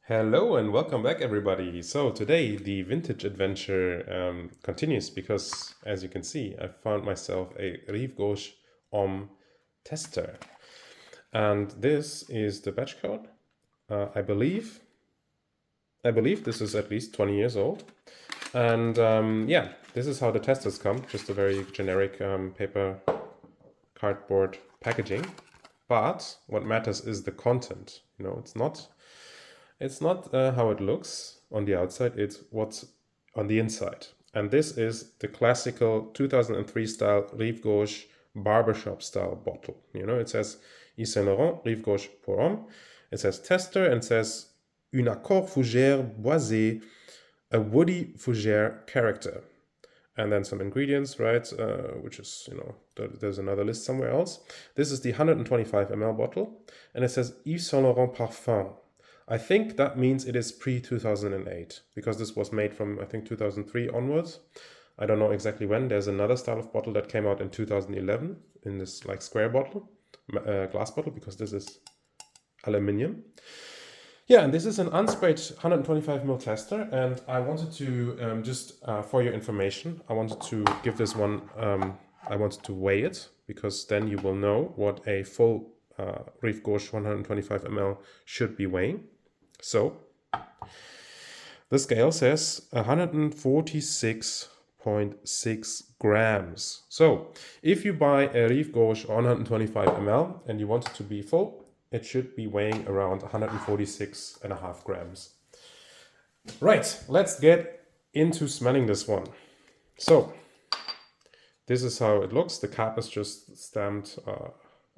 Hello and welcome back, everybody. So today the vintage adventure continues because, as you can see, I found myself a Rive Gauche Homme tester, and this is the batch code. I believe this is at least 20 years old, and yeah, this is how the testers come. Just a very generic paper cardboard packaging, but what matters is the content. It's not how it looks on the outside, it's what's on the inside. And this is the classical 2003 style Rive Gauche barbershop style bottle. It says Yves Saint Laurent, Rive Gauche pour Homme. It says tester and says une accord fougère boisée, a woody fougère character. And then some ingredients, right? Which is, there's another list somewhere else. This is the 125 ml bottle. And it says Yves Saint Laurent Parfum. I think that means it is pre-2008 because this was made from, I think, 2003 onwards. I don't know exactly when. There's another style of bottle that came out in 2011 in this like square bottle, glass bottle, because this is aluminium. Yeah, and this is an unsprayed 125 ml tester, and I wanted to just for your information, I wanted to give this one, I wanted to weigh it because then you will know what a full Rive Gauche 125 ml should be weighing. So the scale says 146.6 grams. So if you buy a Rive Gauche 125 ml and you want it to be full, it should be weighing around 146.5 grams. Right, let's get into smelling this one. So this is how it looks. The cap is just stamped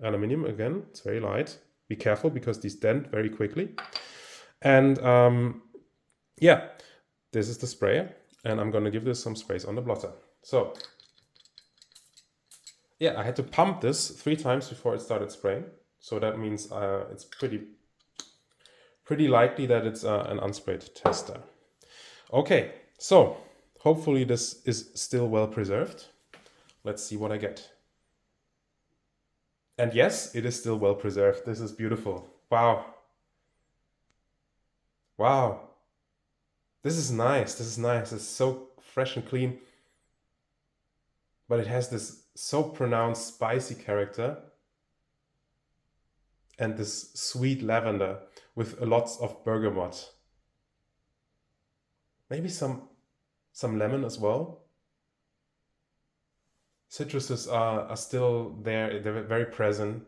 aluminium again. It's very light. Be careful because these dent very quickly. And yeah, this is the sprayer, and I'm going to give this some sprays on the blotter. So yeah, I had to pump this 3 times before it started spraying. So that means it's pretty likely that it's an unsprayed tester. Okay, so hopefully this is still well preserved. Let's see what I get. And yes, it is still well preserved. This is beautiful. Wow. Wow. This is nice. This is nice. It's so fresh and clean. But it has this so pronounced spicy character and this sweet lavender with lots of bergamot. Maybe some lemon as well. Citruses are still there. They're very present.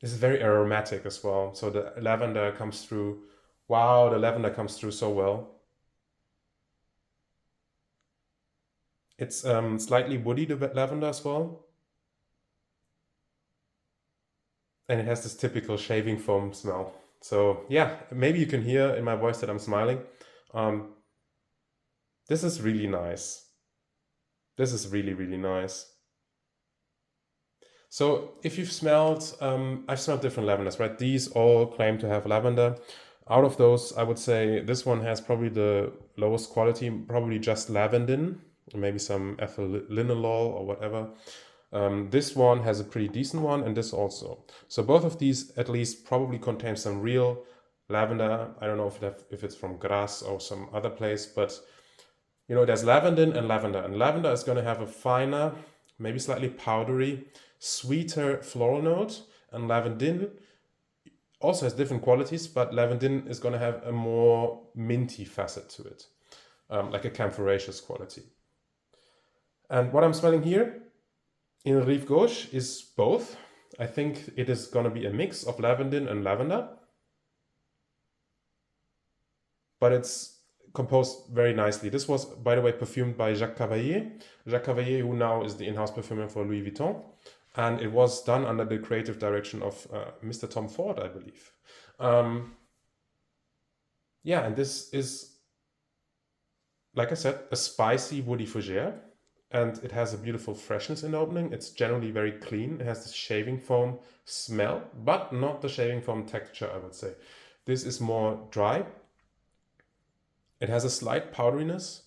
This is very aromatic as well. So the lavender comes through. Wow, the lavender comes through so well. It's slightly woody, the lavender as well. And it has this typical shaving foam smell. So yeah, maybe you can hear in my voice that I'm smiling. This is really nice. This is really, really nice. So if you've smelled, I've smelled different lavenders, right? These all claim to have lavender. Out of those, I would say this one has probably the lowest quality, probably just lavandin, maybe some ethyl linalool or whatever. This one has a pretty decent one, and this also. So both of these at least probably contain some real lavender. I don't know if it's from Grasse or some other place, but there's lavandin and lavender is going to have a finer, maybe slightly powdery, sweeter floral note, and lavandin also has different qualities, but lavandin is going to have a more minty facet to it, like a camphoraceous quality. And what I'm smelling here in Rive Gauche is both. I think it is going to be a mix of lavandin and lavender, but it's composed very nicely. This was, by the way, perfumed by Jacques Cavallier. Jacques Cavallier, who now is the in-house perfumer for Louis Vuitton. And it was done under the creative direction of Mr. Tom Ford, I believe. Yeah, and this is, like I said, a spicy woody fougère. And it has a beautiful freshness in the opening. It's generally very clean. It has this shaving foam smell, but not the shaving foam texture, I would say. This is more dry. It has a slight powderiness,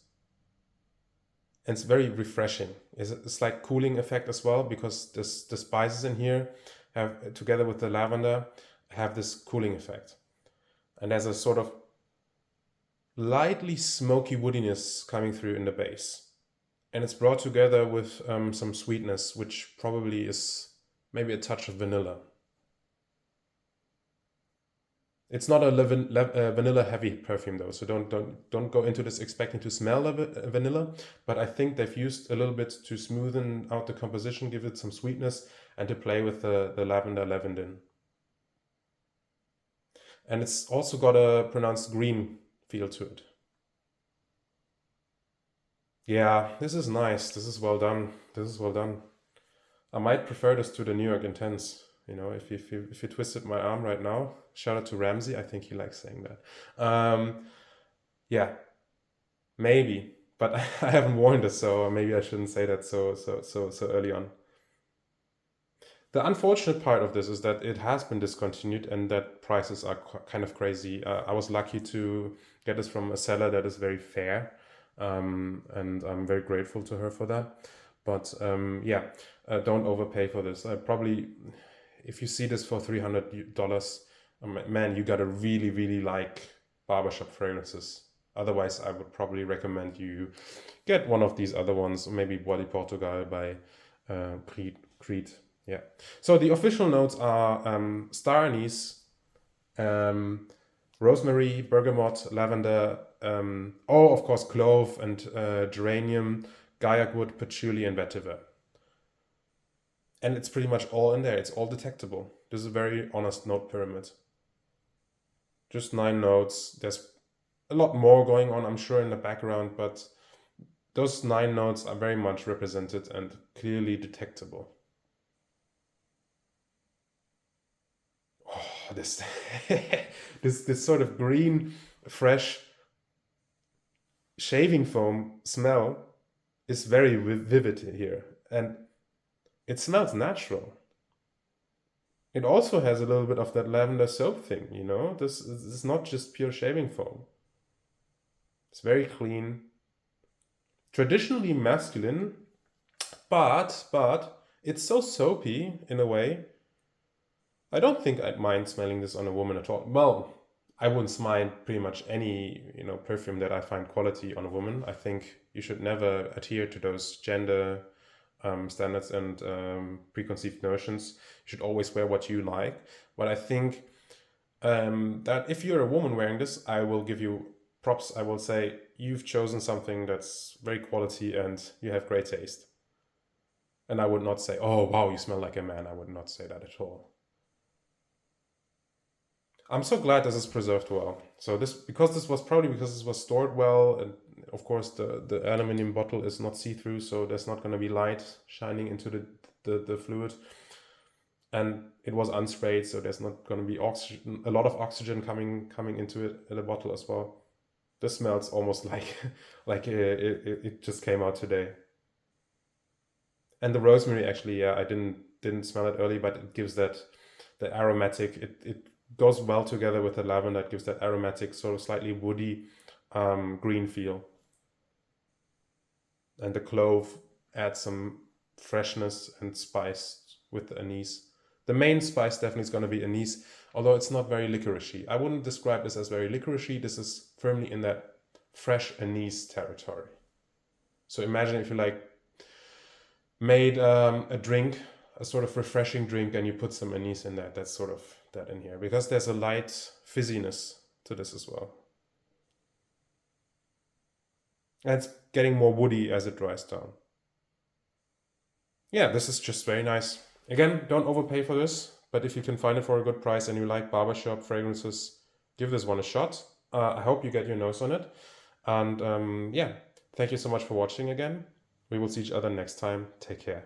and it's very refreshing. It's a slight cooling effect as well because the spices in here have, together with the lavender, have this cooling effect. And there's a sort of lightly smoky woodiness coming through in the base. And it's brought together with some sweetness, which probably is maybe a touch of vanilla. It's not a vanilla heavy perfume though, so don't go into this expecting to smell vanilla. But I think they've used a little bit to smoothen out the composition, give it some sweetness, and to play with the lavender lavandin. And it's also got a pronounced green feel to it. Yeah, this is nice. This is well done. This is well done. I might prefer this to the New York Intense. You know, if you twisted my arm right now, shout out to Ramsey. I think he likes saying that. Yeah, maybe, but I haven't worn this, so maybe I shouldn't say that so early on. The unfortunate part of this is that it has been discontinued and that prices are kind of crazy. I was lucky to get this from a seller that is very fair, and I'm very grateful to her for that. But yeah, don't overpay for this. Probably, if you see this for $300, man, you gotta really, really like barbershop fragrances. Otherwise, I would probably recommend you get one of these other ones, or maybe Bois de Portugal by Creed. Yeah. So the official notes are star anise, rosemary, bergamot, lavender, of course, clove and geranium, gaiac wood, patchouli, and vetiver. And it's pretty much all in there. It's all detectable. This is a very honest note pyramid. Just 9 notes. There's a lot more going on, I'm sure, in the background, but those 9 notes are very much represented and clearly detectable. Oh, this this sort of green, fresh shaving foam smell is very vivid here, and it smells natural. It also has a little bit of that lavender soap thing, you know? This is not just pure shaving foam. It's very clean, traditionally masculine, but it's so soapy in a way. I don't think I'd mind smelling this on a woman at all. Well, I wouldn't mind pretty much any, perfume that I find quality on a woman. I think you should never adhere to those gender standards and preconceived notions. You should always wear what you like. But I think that if you're a woman wearing this, I will give you props. I will say you've chosen something that's very quality and you have great taste. And I would not say, oh, wow, you smell like a man. I would not say that at all. I'm so glad this is preserved well. So because this was stored well, and of course the aluminum bottle is not see-through, so there's not going to be light shining into the fluid, and it was unsprayed, so there's not going to be a lot of oxygen coming into it in the bottle as well. This smells almost like it just came out today. And the rosemary, actually, yeah, I didn't smell it early, but it gives the aromatic. It goes well together with the lavender. It gives that aromatic, sort of slightly woody green feel. And the clove adds some freshness and spice with the anise. The main spice definitely is going to be anise, although it's not very licoricey. I wouldn't describe this as very licoricey. This is firmly in that fresh anise territory. So imagine if you made a drink, a sort of refreshing drink, and you put some anise in that. That's sort of that in here, because there's a light fizziness to this as well. And it's getting more woody as it dries down. Yeah, this is just very nice. Again, don't overpay for this, but if you can find it for a good price and you like barbershop fragrances, give this one a shot. I hope you get your nose on it. And yeah, thank you so much for watching again. We will see each other next time. Take care.